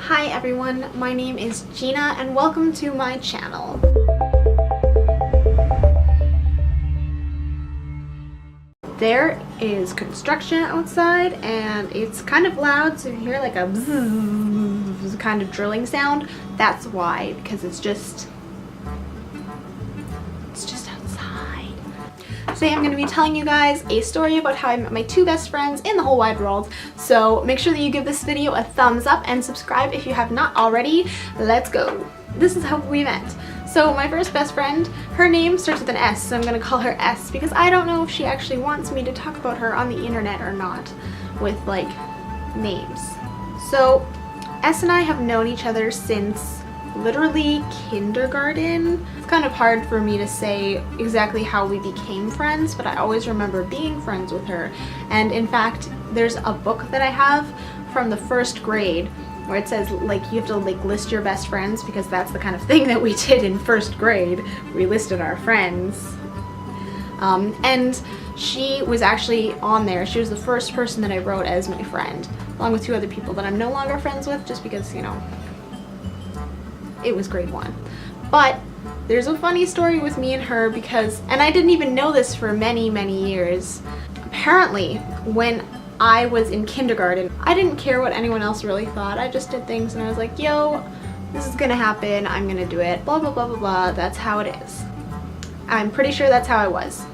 Hi everyone, my name is Jeena and welcome to my channel. There is construction outside and it's kind of loud, so you hear like a bzzz kind of drilling sound. That's why, because it's just outside. Today I'm going to be telling you guys a story about how I met my two best friends in the whole wide world. So make sure that you give this video a thumbs up and subscribe if you have not already. Let's go. This is how we met. So my first best friend, her name starts with an S, so I'm going to call her S because I don't know if she actually wants me to talk about her on the internet or not with like names. So S and I have known each other since literally kindergarten. It's kind of hard for me to say exactly how we became friends, but I always remember being friends with her. And in fact, there's a book that I have from the first grade where it says like you have to like list your best friends, because that's the kind of thing that we did in first grade. We listed our friends. And she was actually on there. She was the first person that I wrote as my friend, along with two other people that I'm no longer friends with just because, you know, it was grade 1. But there's a funny story with me and her because, and I didn't even know this for many years. Apparently, when I was in kindergarten, I didn't care what anyone else really thought. I just did things and I was like, yo, this is gonna happen, I'm gonna do it, blah blah blah blah blah, that's how it is. I'm pretty sure that's how I was.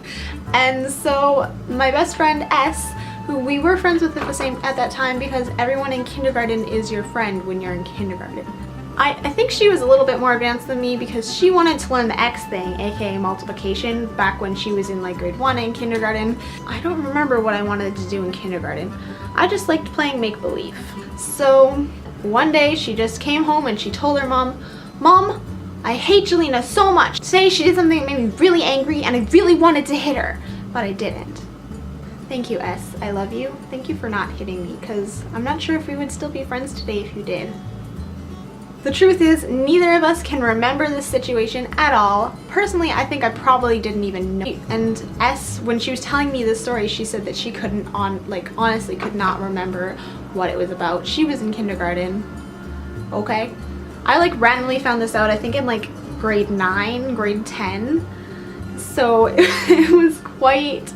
And so my best friend S, who we were friends with at that time because everyone in kindergarten is your friend when you're in kindergarten. I think she was a little bit more advanced than me because she wanted to learn the X thing, aka multiplication, back when she was in like grade 1 in kindergarten. I don't remember what I wanted to do in kindergarten. I just liked playing make-believe. So one day she just came home and she told her mom, "Mom, I hate Jelena so much. Today she did something that made me really angry and I really wanted to hit her, but I didn't." Thank you, S. I love you. Thank you for not hitting me, because I'm not sure if we would still be friends today if you did. The truth is, neither of us can remember this situation at all. Personally, I think I probably didn't even know. And S, when she was telling me this story, she said that she couldn't, honestly could not remember what it was about. She was in kindergarten. Okay. I like randomly found this out, I think in like grade 9, grade 10. So it was quite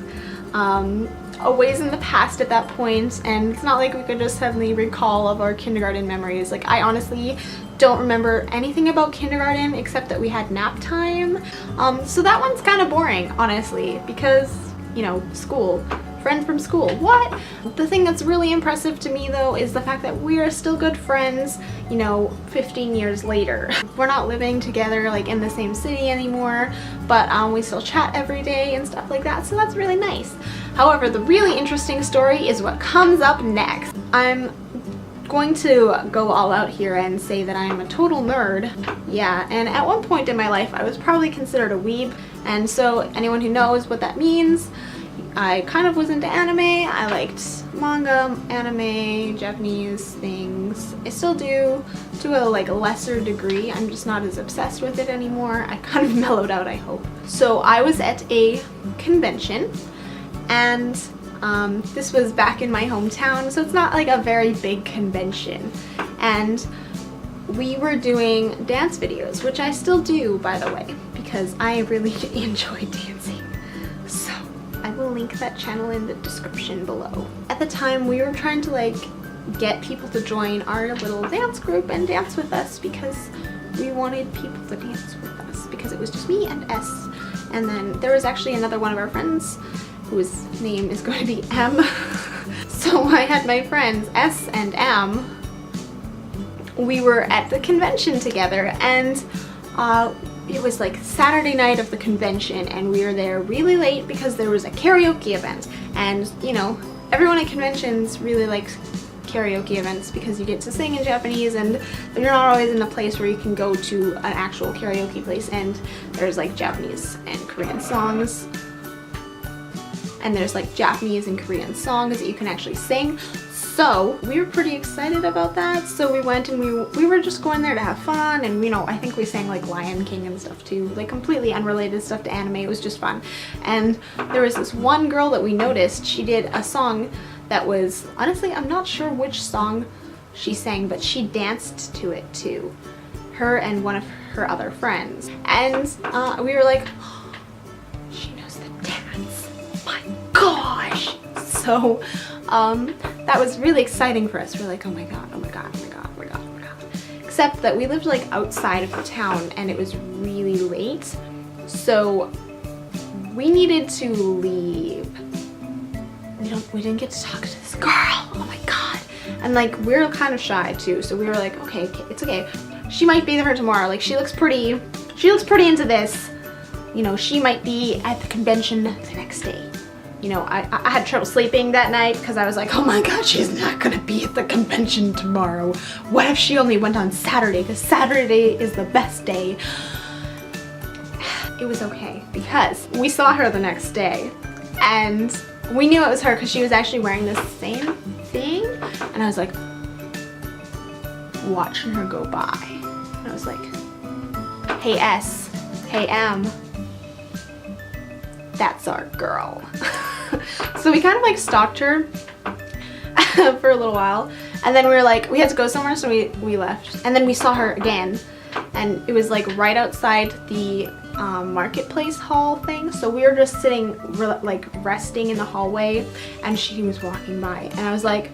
a ways in the past at that point, and it's not like we could just suddenly recall of our kindergarten memories. Like, I honestly don't remember anything about kindergarten except that we had nap time. So that one's kind of boring, honestly, because, you know, school. Friend from school. What? The thing that's really impressive to me though is the fact that we are still good friends, you know, 15 years later. We're not living together like in the same city anymore, but we still chat every day and stuff like that, so that's really nice. However, the really interesting story is what comes up next. I'm going to go all out here and say that I am a total nerd. Yeah, and at one point in my life I was probably considered a weeb, and so anyone who knows what that means, I kind of was into anime. I liked manga, anime, Japanese things. I still do, to a like lesser degree. I'm just not as obsessed with it anymore. I kind of mellowed out, I hope. So I was at a convention, and this was back in my hometown, so it's not like a very big convention. And we were doing dance videos, which I still do, by the way, because I really enjoy dancing. So I will link that channel in the description below. At the time, we were trying to like get people to join our little dance group and dance with us because we wanted people to dance with us, because it was just me and S. And then there was actually another one of our friends whose name is going to be M. So I had my friends S and M. We were at the convention together, and it was like Saturday night of the convention, and we were there really late because there was a karaoke event. And you know, everyone at conventions really likes karaoke events because you get to sing in Japanese, and you're not always in a place where you can go to an actual karaoke place, and there's like Japanese and Korean songs. And there's like Japanese and Korean songs that you can actually sing. So we were pretty excited about that, so we went and we were just going there to have fun, and you know, I think we sang like Lion King and stuff too, like completely unrelated stuff to anime. It was just fun. And there was this one girl that we noticed, she did a song that was, honestly, I'm not sure which song she sang, but she danced to it too. Her and one of her other friends. And we were like, oh, she knows the dance. My gosh. So that was really exciting for us. We're like, oh my god, oh my god, oh my god, oh my god, oh my god. Except that we lived like outside of the town and it was really late. So we needed to leave. We didn't get to talk to this girl. Oh my god. And like we're kind of shy too. So we were like, okay, it's okay. She might be there tomorrow. Like she looks pretty into this. You know, she might be at the convention the next day. You know, I had trouble sleeping that night because I was like, oh my god, she's not gonna be at the convention tomorrow. What if she only went on Saturday? Because Saturday is the best day. It was okay because we saw her the next day and we knew it was her because she was actually wearing the same thing. And I was like, watching her go by. And I was like, hey S, hey M, that's our girl. So we kind of like stalked her for a little while. And then we were like, we had to go somewhere, so we left. And then we saw her again. And it was like right outside the marketplace hall thing. So we were just sitting, like resting in the hallway, and she was walking by. And I was like,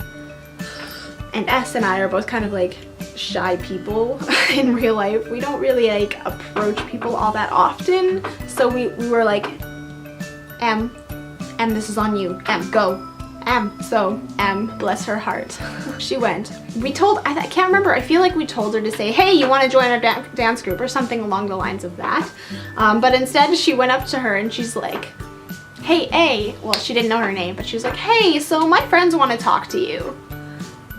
and S and I are both kind of like shy people in real life. We don't really like approach people all that often. So we were like, M, this is on you. M, go. M. So M, bless her heart. She went. We told, I can't remember, I feel like we told her to say, hey, you want to join our dance group or something along the lines of that. But instead she went up to her and she's like, hey A, well she didn't know her name, but she was like, hey, so my friends want to talk to you.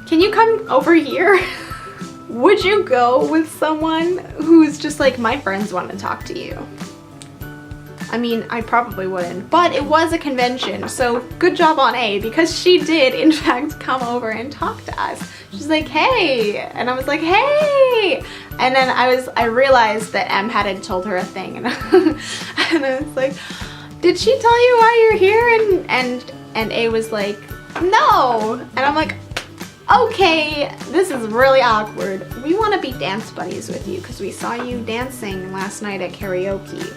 Can you come over here? Would you go with someone who's just like, my friends want to talk to you? I mean, I probably wouldn't, but it was a convention, so good job on A, because she did in fact come over and talk to us. She's like, hey, and I was like, hey, and then I realized that M hadn't told her a thing, and, and I was like, did she tell you why you're here? And A was like, no, and I'm like, okay, this is really awkward. We want to be dance buddies with you because we saw you dancing last night at karaoke.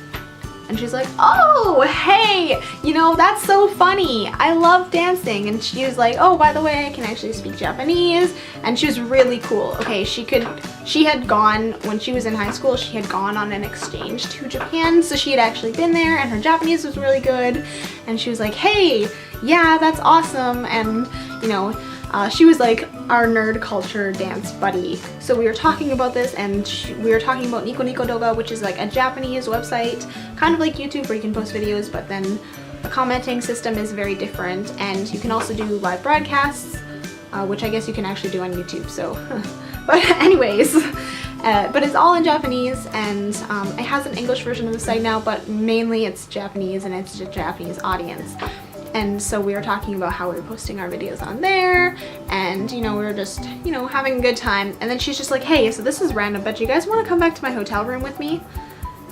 And she's like, oh, hey, you know, that's so funny. I love dancing. And she was like, oh, by the way, I can actually speak Japanese. And she was really cool. Okay, she had gone, when she was in high school, she had gone on an exchange to Japan. So she had actually been there and her Japanese was really good. And she was like, hey, yeah, that's awesome. And, you know, she was like our nerd culture dance buddy. So we were talking about this, and we were talking about Nico Nico Doga, which is like a Japanese website, kind of like YouTube where you can post videos, but then the commenting system is very different, and you can also do live broadcasts, which I guess you can actually do on YouTube, so. But anyways, but it's all in Japanese, and it has an English version of the site now, but mainly it's Japanese, and it's a Japanese audience. And so we were talking about how we were posting our videos on there, and you know, we were just, you know, having a good time. And then she's just like, hey, so this is random, but you guys want to come back to my hotel room with me?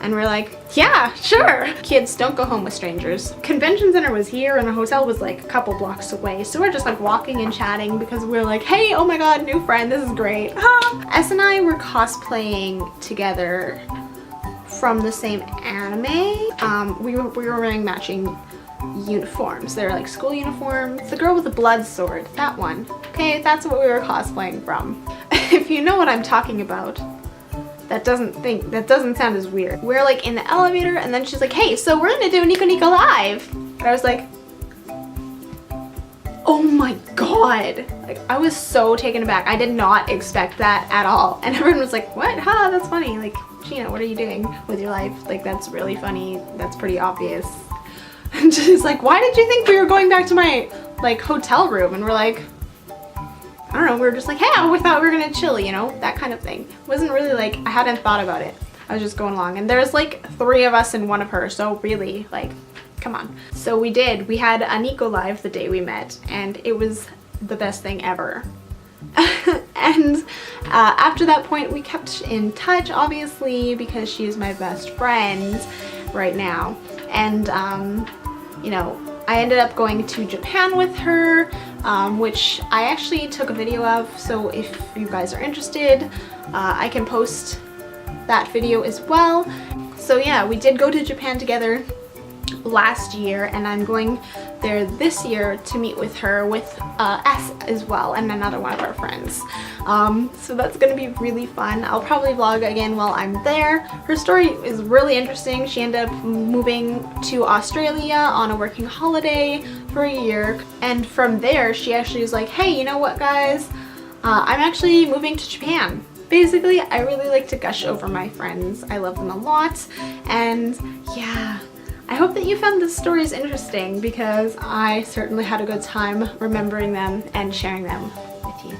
And we're like, yeah, sure. Kids, don't go home with strangers. Convention center was here and the hotel was like a couple blocks away. So we're just like walking and chatting because we're like, hey, oh my god, new friend, this is great. S and I were cosplaying together from the same anime. We were wearing matching uniforms. They're like school uniforms. The girl with the blood sword, that one. Okay, that's what we were cosplaying from. If you know what I'm talking about, that doesn't sound as weird. We're like in the elevator, and then she's like, hey, so we're gonna do Nico Nico Live. And I was like, oh my god. Like, I was so taken aback. I did not expect that at all. And everyone was like, what? Ha, that's funny. Like, Jeena, what are you doing with your life? Like, that's really funny. That's pretty obvious. And she's like, why did you think we were going back to my like hotel room? And we're like, I don't know, we were just like, hey, we thought we were gonna chill, you know, that kind of thing. It wasn't really like, I hadn't thought about it. I was just going along, and there's like 3 of us and 1 of her, so really, like, come on. So we had a Nico Live the day we met, and it was the best thing ever. And after that point, we kept in touch, obviously, because she's my best friend right now. And you know, I ended up going to Japan with her which I actually took a video of, so if you guys are interested, I can post that video as well. So yeah, we did go to Japan together last year, and I'm going there this year to meet with her, with S as well, and another one of our friends. So that's gonna be really fun. I'll probably vlog again while I'm there. Her story is really interesting. She ended up moving to Australia on a working holiday for a year, and from there she actually was like, hey, you know what guys, I'm actually moving to Japan. Basically, I really like to gush over my friends. I love them a lot, and yeah, I hope that you found this stories interesting, because I certainly had a good time remembering them and sharing them with you.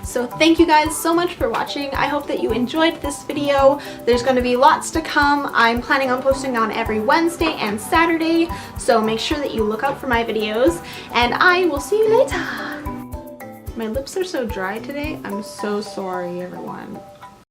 So thank you guys so much for watching. I hope that you enjoyed this video. There's going to be lots to come. I'm planning on posting on every Wednesday and Saturday, so make sure that you look out for my videos, and I will see you later. My lips are so dry today. I'm so sorry, everyone.